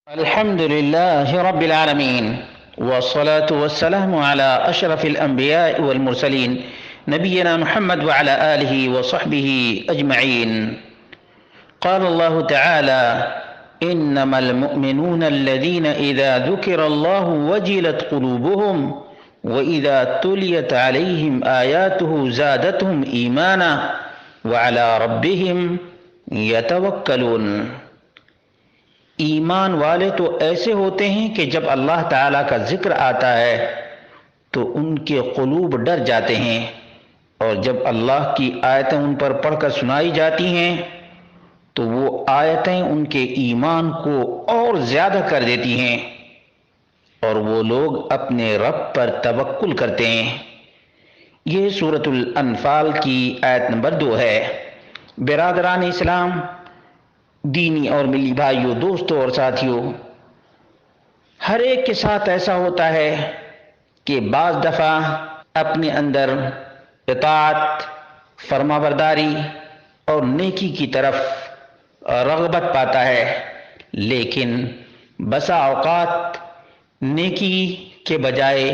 الحمد لله رب العالمين، والصلاة والسلام على أشرف الأنبياء والمرسلين نبينا محمد وعلى آله وصحبه أجمعين. قال الله تعالى: إنما المؤمنون الذين إذا ذكر الله وجلت قلوبهم وإذا تليت عليهم آياته زادتهم إيمانا وعلى ربهم يتوكلون. ایمان والے تو ایسے ہوتے ہیں کہ جب اللہ تعالیٰ کا ذکر آتا ہے تو ان کے قلوب ڈر جاتے ہیں، اور جب اللہ کی آیتیں ان پر پڑھ کر سنائی جاتی ہیں تو وہ آیتیں ان کے ایمان کو اور زیادہ کر دیتی ہیں، اور وہ لوگ اپنے رب پر توکل کرتے ہیں. یہ سورۃ الانفال کی آیت نمبر 2 ہے. برادران اسلام، دینی اور ملی بھائیوں، دوستوں اور ساتھیوں، ہر ایک کے ساتھ ایسا ہوتا ہے کہ بعض دفعہ اپنے اندر اطاعت، فرما برداری اور نیکی کی طرف رغبت پاتا ہے، لیکن بسا اوقات نیکی کے بجائے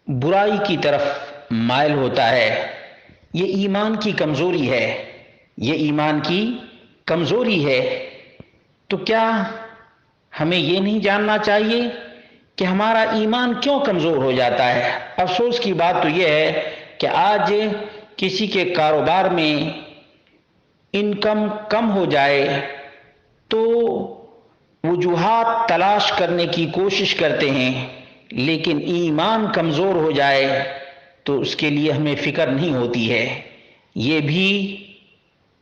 برائی کی طرف مائل ہوتا ہے. یہ ایمان کی کمزوری ہے، یہ ایمان کی کمزوری ہے. تو کیا ہمیں یہ نہیں جاننا چاہیے کہ ہمارا ایمان کیوں کمزور ہو جاتا ہے؟ افسوس کی بات تو یہ ہے کہ آج کسی کے کاروبار میں انکم کم ہو جائے تو وجوہات تلاش کرنے کی کوشش کرتے ہیں، لیکن ایمان کمزور ہو جائے تو اس کے لیے ہمیں فکر نہیں ہوتی ہے. یہ بھی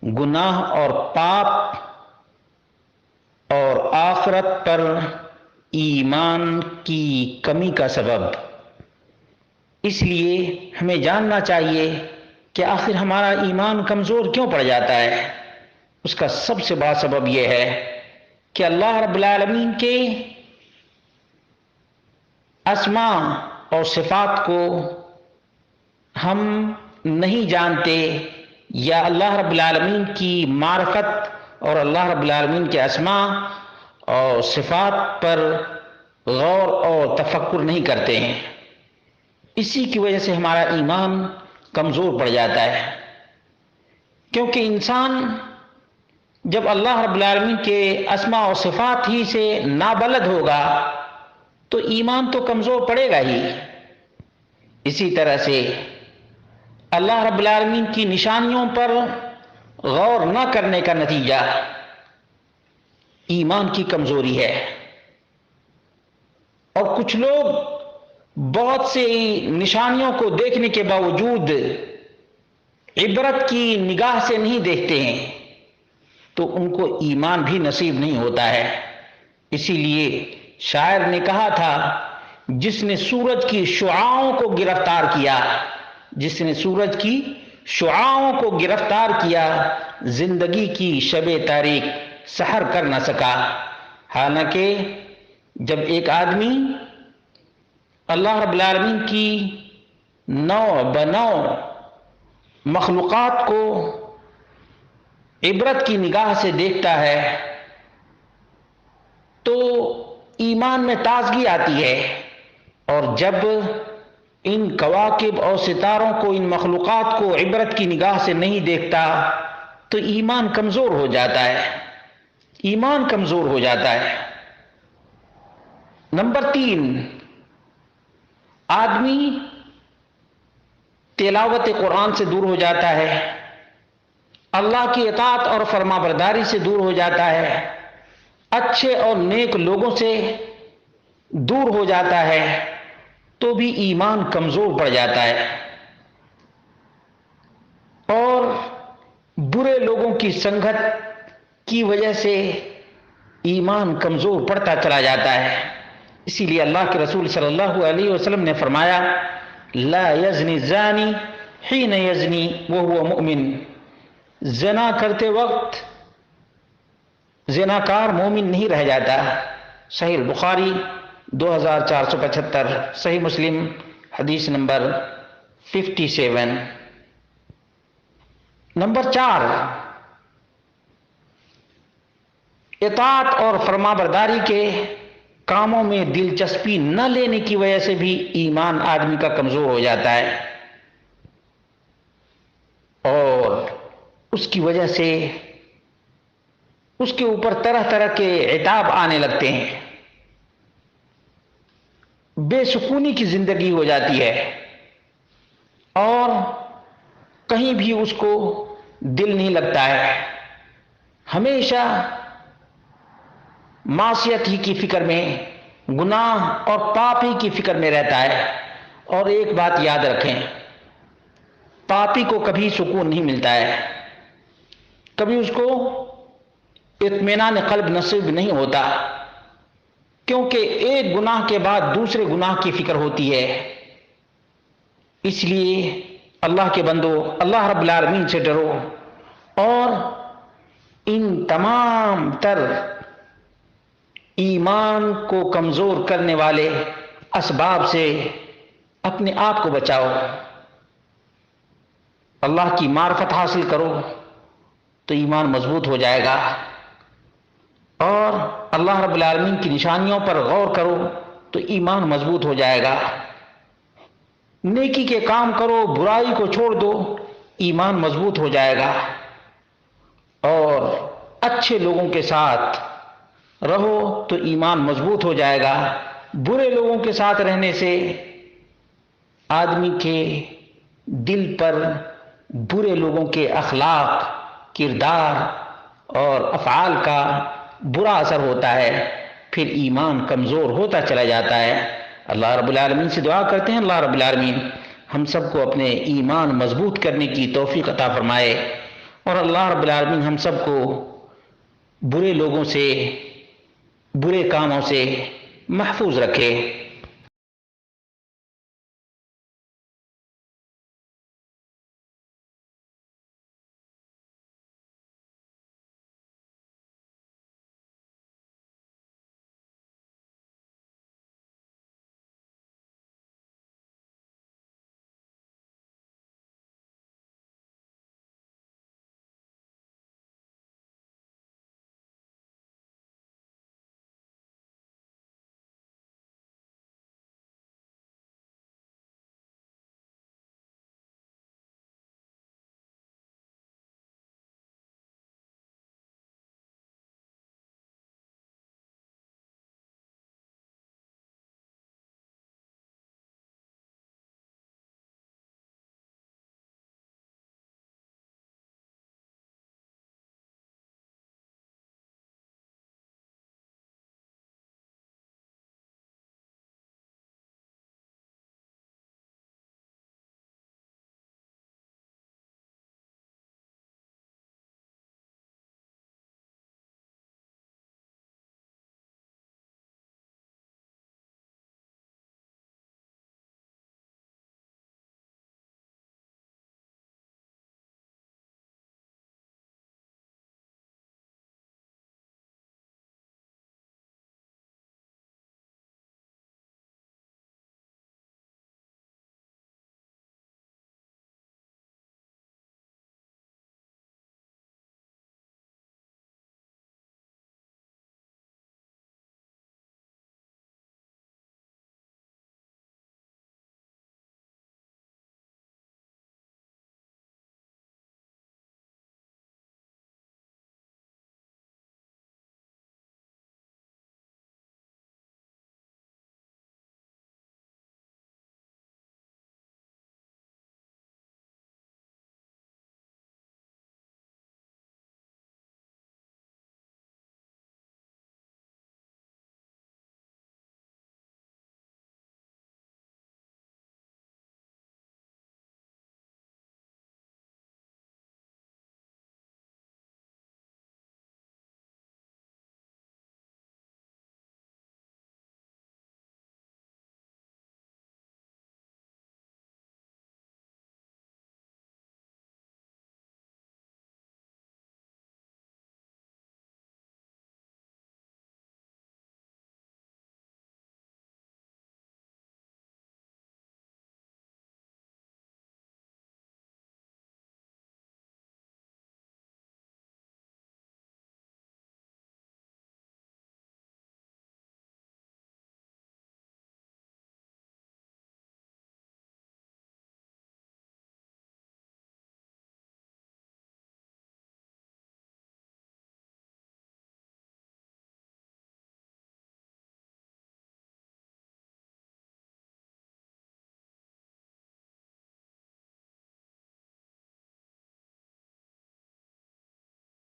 گناہ اور پاپ اور آخرت پر ایمان کی کمی کا سبب. اس لیے ہمیں جاننا چاہیے کہ آخر ہمارا ایمان کمزور کیوں پڑ جاتا ہے. اس کا سب سے بڑا سبب یہ ہے کہ اللہ رب العالمین کے اسماء اور صفات کو ہم نہیں جانتے، یا اللہ رب العالمین کی معرفت اور اللہ رب العالمین کے اسماء اور صفات پر غور اور تفکر نہیں کرتے ہیں. اسی کی وجہ سے ہمارا ایمان کمزور پڑ جاتا ہے. کیونکہ انسان جب اللہ رب العالمین کے اسماء اور صفات ہی سے نابلد ہوگا تو ایمان تو کمزور پڑے گا ہی. اسی طرح سے اللہ رب العالمین کی نشانیوں پر غور نہ کرنے کا نتیجہ ایمان کی کمزوری ہے. اور کچھ لوگ بہت سی نشانیوں کو دیکھنے کے باوجود عبرت کی نگاہ سے نہیں دیکھتے ہیں تو ان کو ایمان بھی نصیب نہیں ہوتا ہے. اسی لیے شاعر نے کہا تھا، جس نے سورج کی شعاعوں کو گرفتار کیا، جس نے سورج کی شعاعوں کو گرفتار کیا، زندگی کی شب تاریک سحر کر نہ سکا. حالانکہ جب ایک آدمی اللہ رب العالمین کی نو بنو مخلوقات کو عبرت کی نگاہ سے دیکھتا ہے تو ایمان میں تازگی آتی ہے. اور جب ان کواکب اور ستاروں کو، ان مخلوقات کو عبرت کی نگاہ سے نہیں دیکھتا تو ایمان کمزور ہو جاتا ہے، ایمان کمزور ہو جاتا ہے. نمبر 3، آدمی تلاوت قرآن سے دور ہو جاتا ہے، اللہ کی اطاعت اور فرما برداری سے دور ہو جاتا ہے، اچھے اور نیک لوگوں سے دور ہو جاتا ہے تو بھی ایمان کمزور پڑ جاتا ہے. اور برے لوگوں کی سنگت کی وجہ سے ایمان کمزور پڑتا چلا جاتا ہے. اسی لیے اللہ کے رسول صلی اللہ علیہ وسلم نے فرمایا: لا یزنی الزانی حین یزنی وہو مؤمن. زنا کرتے وقت زناکار مومن نہیں رہ جاتا. صحیح البخاری 2475، صحیح مسلم حدیث نمبر 57. نمبر 4، اطاعت اور فرمانبرداری کے کاموں میں دلچسپی نہ لینے کی وجہ سے بھی ایمان آدمی کا کمزور ہو جاتا ہے، اور اس کی وجہ سے اس کے اوپر طرح طرح کے عتاب آنے لگتے ہیں، بے سکونی کی زندگی ہو جاتی ہے، اور کہیں بھی اس کو دل نہیں لگتا ہے، ہمیشہ معصیت ہی کی فکر میں، گناہ اور پاپ ہی کی فکر میں رہتا ہے۔ اور ایک بات یاد رکھیں، پاپی کو کبھی سکون نہیں ملتا ہے، کبھی اس کو اطمینان قلب نصیب نہیں ہوتا، کیونکہ ایک گناہ کے بعد دوسرے گناہ کی فکر ہوتی ہے۔ اس لیے اللہ کے بندو، اللہ رب العالمین سے ڈرو، اور ان تمام تر ایمان کو کمزور کرنے والے اسباب سے اپنے آپ کو بچاؤ۔ اللہ کی معرفت حاصل کرو تو ایمان مضبوط ہو جائے گا، اور اللہ رب العالمین کی نشانیوں پر غور کرو تو ایمان مضبوط ہو جائے گا۔ نیکی کے کام کرو، برائی کو چھوڑ دو، ایمان مضبوط ہو جائے گا، اور اچھے لوگوں کے ساتھ رہو تو ایمان مضبوط ہو جائے گا۔ برے لوگوں کے ساتھ رہنے سے آدمی کے دل پر برے لوگوں کے اخلاق، کردار اور افعال کا برا اثر ہوتا ہے، پھر ایمان کمزور ہوتا چلا جاتا ہے۔ اللہ رب العالمین سے دعا کرتے ہیں، اللہ رب العالمین ہم سب کو اپنے ایمان مضبوط کرنے کی توفیق عطا فرمائے، اور اللہ رب العالمین ہم سب کو برے لوگوں سے، برے کاموں سے محفوظ رکھے۔